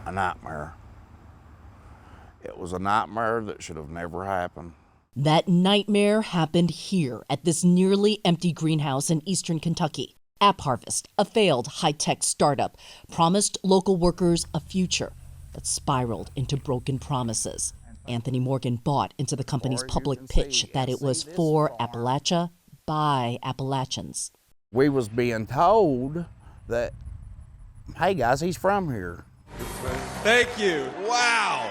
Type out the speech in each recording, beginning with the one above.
a nightmare. It was a nightmare that should have never happened. That nightmare happened here at this nearly empty greenhouse in eastern Kentucky. AppHarvest, a failed high-tech startup, promised local workers a future that spiraled into broken promises. Anthony Morgan bought into the company's public pitch that it was for Appalachia by Appalachians. We was being told that, hey guys, he's from here. Thank you. Wow.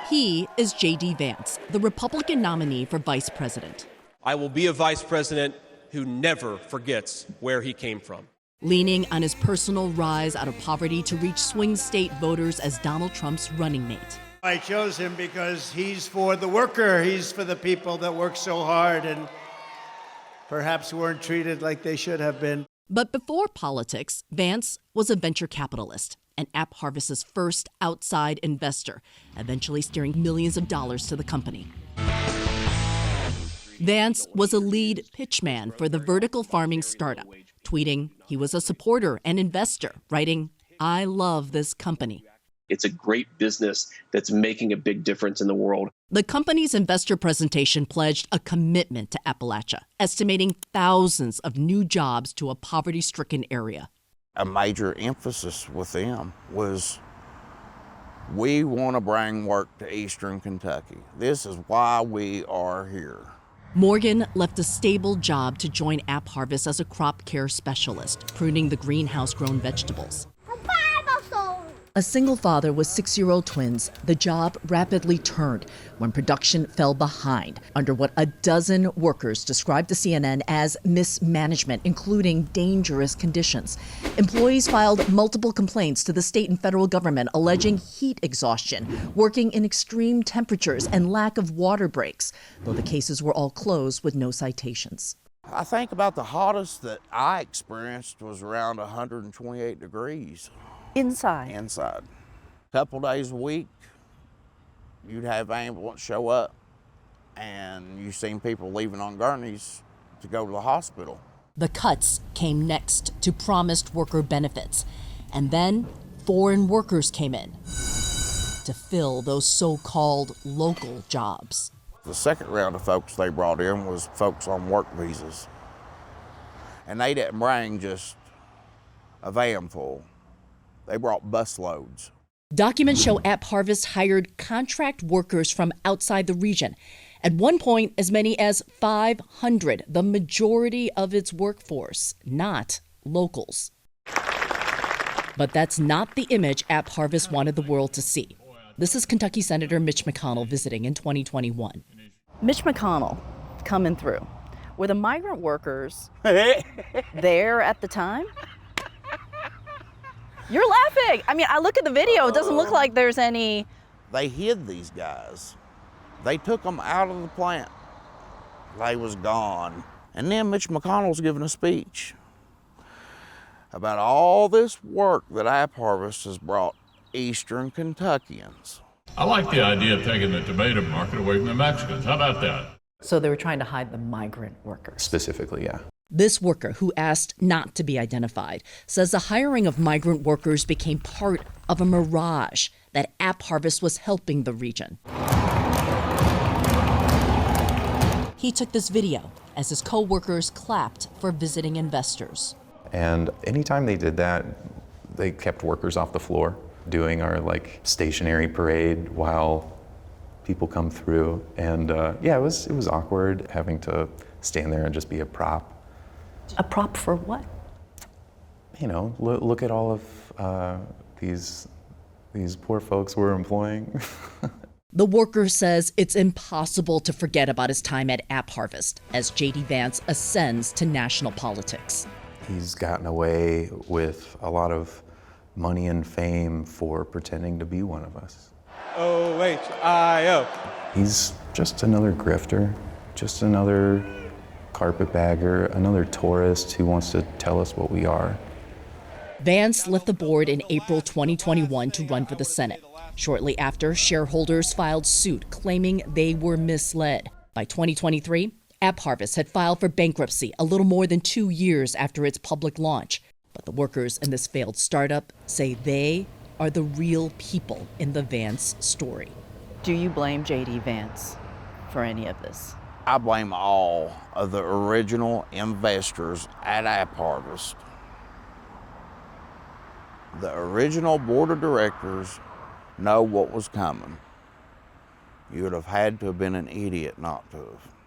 He is J.D. Vance, the Republican nominee for vice president. I will be a vice president who never forgets where he came from. Leaning on his personal rise out of poverty to reach swing state voters as Donald Trump's running mate. I chose him because he's for the worker. He's for the people that work so hard and perhaps weren't treated like they should have been. But before politics, Vance was a venture capitalist and AppHarvest's first outside investor, eventually steering millions of dollars to the company. Vance was a lead pitchman for the vertical farming startup, tweeting he was a supporter and investor, writing, "I love this company." It's a great business that's making a big difference in the world. The company's investor presentation pledged a commitment to Appalachia, estimating thousands of new jobs to a poverty-stricken area. A major emphasis with them was, we want to bring work to eastern Kentucky. This is why we are here. Morgan left a stable job to join AppHarvest as a crop care specialist, pruning the greenhouse-grown vegetables. A single father with 6-year-old twins, the job rapidly turned when production fell behind under what a dozen workers described to CNN as mismanagement, including dangerous conditions. Employees filed multiple complaints to the state and federal government alleging heat exhaustion, working in extreme temperatures, and lack of water breaks, though the cases were all closed with no citations. I think about the hottest that I experienced was around 128 degrees. Inside? Inside. Couple days a week, you'd have ambulance show up, and you've seen people leaving on gurneys to go to the hospital. The cuts came next to promised worker benefits, and then foreign workers came in to fill those so-called local jobs. The second round of folks they brought in was folks on work visas, and they didn't bring just a van full. They brought bus loads. Documents show AppHarvest hired contract workers from outside the region. At one point, as many as 500, the majority of its workforce, not locals. But that's not the image AppHarvest wanted the world to see. This is Kentucky Senator Mitch McConnell visiting in 2021. Mitch McConnell coming through. Were the migrant workers there at the time? You're laughing. I mean, I look at the video. It doesn't look like there's any. They hid these guys. They took them out of the plant. They was gone. And then Mitch McConnell's giving a speech about all this work that AppHarvest has brought eastern Kentuckians. I like the idea of taking the tomato market away from the Mexicans. How about that? So they were trying to hide the migrant workers. Specifically, yeah. This worker, who asked not to be identified, says the hiring of migrant workers became part of a mirage that AppHarvest was helping the region. He took this video as his co-workers clapped for visiting investors. And anytime they did that, they kept workers off the floor doing our stationary parade while people come through. And yeah, it was awkward having to stand there and just be a prop. A prop for what? You know, look at all of these poor folks we're employing. The worker says it's impossible to forget about his time at AppHarvest as J.D. Vance ascends to national politics. He's gotten away with a lot of money and fame for pretending to be one of us. OHIO. He's just another grifter, just another carpetbagger, another tourist who wants to tell us what we are. Vance left the board in April 2021 to run for the Senate. Shortly after, shareholders filed suit claiming they were misled. By 2023, AppHarvest had filed for bankruptcy a little more than 2 years after its public launch. But the workers in this failed startup say they are the real people in the Vance story. Do you blame J.D. Vance for any of this? I blame all of the original investors at AppHarvest. The original board of directors know what was coming. You would have had to have been an idiot not to have.